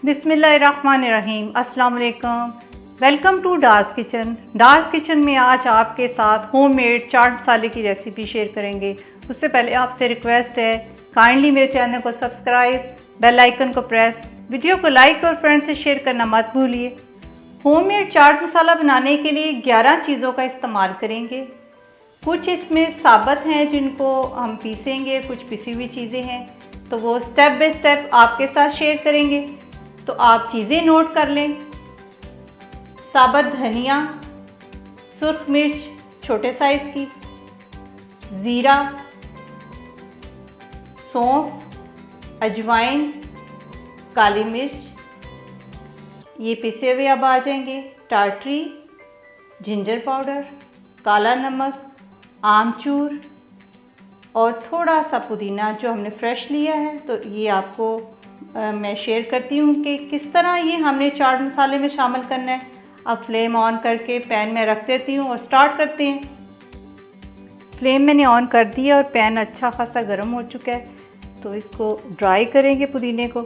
बिस्मिल्लाहिर्रहमानिर्रहीम। अस्सलाम वालेकुम। Welcome to Dar's kitchen. Dar's kitchen में आज आपके साथ होममेड चाट मसाले की रेसिपी शेयर करेंगे। उससे पहले आपसे रिक्वेस्ट है, काइंडली मेरे चैनल को सब्सक्राइब, बेल आइकन को प्रेस, वीडियो को लाइक और फ्रेंड से शेयर करना मत भूलिए। होममेड चाट मसाला बनाने के लिए 11 चीज़ों का इस्तेमाल करेंगे। कुछ इसमें साबुत हैं जिनको हम पीसेंगे, कुछ पिसी हुई चीज़ें हैं, तो वो स्टेप बाय स्टेप आपके साथ शेयर करेंगे। तो आप चीज़ें नोट कर लें। साबुत धनिया, सुर्ख मिर्च छोटे साइज़ की, ज़ीरा, सौंफ, अजवाइन, काली मिर्च, ये पिसे हुए अब आ जाएंगे, टार्टरी, जिंजर पाउडर, काला नमक, आमचूर और थोड़ा सा पुदीना जो हमने फ्रेश लिया है। तो ये आपको मैं शेयर करती हूँ कि किस तरह ये हमने चाट मसाले में शामिल करना है। अब फ्लेम ऑन करके पैन में रख देती हूँ और स्टार्ट करते हैं। फ्लेम मैंने ऑन कर दिया और पैन अच्छा खासा गर्म हो चुका है। तो इसको ड्राई करेंगे पुदीने को।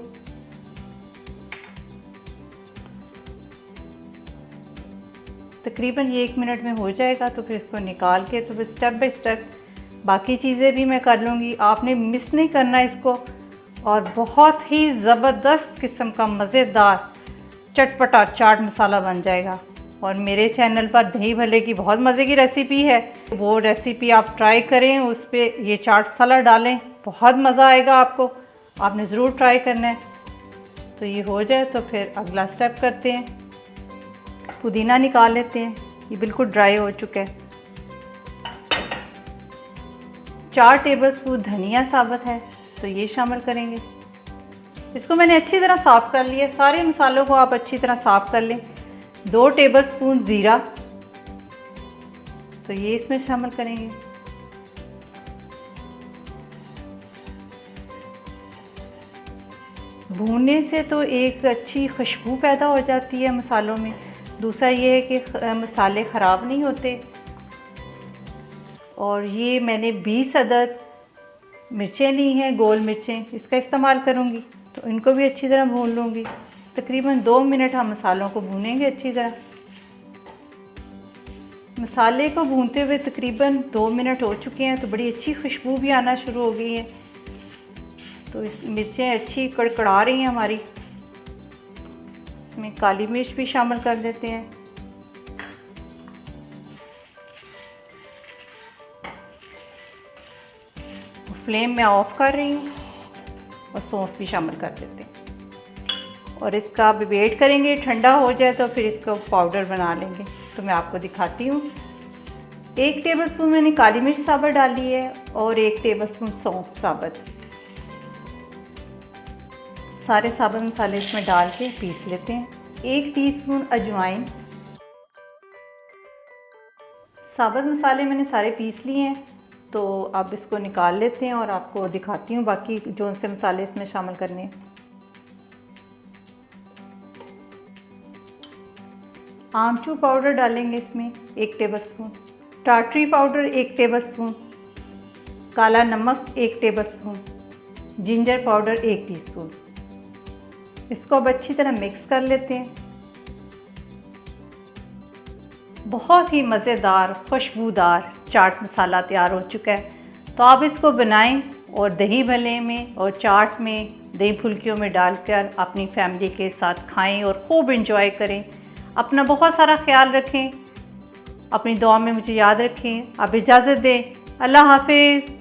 तकरीबन ये 1 मिनट में हो जाएगा। तो फिर इसको निकाल के तो फिर स्टेप बाय स्टेप बाकी चीज़ें भी मैं कर लूँगी। आपने मिस नहीं करना इसको। और बहुत ही ज़बरदस्त किस्म का मज़ेदार चटपटा चाट मसाला बन जाएगा। और मेरे चैनल पर दही भल्ले की बहुत मज़े की रेसिपी है, वो रेसिपी आप ट्राई करें, उस पर ये चाट मसाला डालें, बहुत मज़ा आएगा आपको। आपने ज़रूर ट्राई करना है। तो ये हो जाए तो फिर अगला स्टेप करते हैं। पुदीना निकाल लेते हैं, ये बिल्कुल ड्राई हो चुका है। 4 टेबलस्पून धनिया साबुत है, तो ये शामिल करेंगे। इसको मैंने अच्छी तरह साफ़ कर लिया। सारे मसालों को आप अच्छी तरह साफ़ कर लें। 2 टेबलस्पून ज़ीरा, तो ये इसमें शामिल करेंगे। भूनने से तो एक अच्छी खुशबू पैदा हो जाती है मसालों में। दूसरा ये है कि मसाले ख़राब नहीं होते। और ये मैंने 20 अदद मिर्चें ली हैं, गोल मिर्चें, इसका इस्तेमाल करूँगी। तो इनको भी अच्छी तरह भून लूँगी। तकरीबन 2 मिनट हम मसालों को भूनेंगे अच्छी तरह। मसाले को भूनते हुए तकरीबन 2 मिनट हो चुके हैं। तो बड़ी अच्छी खुशबू भी आना शुरू हो गई है। तो इस मिर्चें अच्छी कड़कड़ा रही हैं हमारी। इसमें काली मिर्च भी शामिल कर देते हैं। फ्लेम में ऑफ कर रही हूँ और सौंफ भी शामिल कर देते हैं। और इसका भी वेट करेंगे ठंडा हो जाए, तो फिर इसको पाउडर बना लेंगे। तो मैं आपको दिखाती हूँ। 1 टेबलस्पून मैंने काली मिर्च साबुत डाली है और 1 टेबलस्पून सौंफ साबुत। सारे साबुत मसाले इसमें डाल के पीस लेते हैं। 1 टीस्पून अजवाइन। साबुत मसाले मैंने सारे पीस लिए हैं। तो अब इसको निकाल लेते हैं और आपको दिखाती हूँ बाकी जो से मसाले इसमें शामिल करने हैं। आमचूर पाउडर डालेंगे इसमें 1 टेबलस्पून, टार्टरी पाउडर 1 टेबलस्पून, काला नमक 1 टेबलस्पून, जिंजर पाउडर 1 टीस्पून। इसको अब अच्छी तरह मिक्स कर लेते हैं। बहुत ही मज़ेदार खुशबूदार चाट मसाला तैयार हो चुका है। तो आप इसको बनाएं और दही भल्ले में और चाट में, दही फुल्कियों में डालकर अपनी फैमिली के साथ खाएं और खूब एंजॉय करें। अपना बहुत सारा ख्याल रखें। अपनी दुआ में मुझे याद रखें। आप इजाज़त दें। अल्लाह हाफिज़।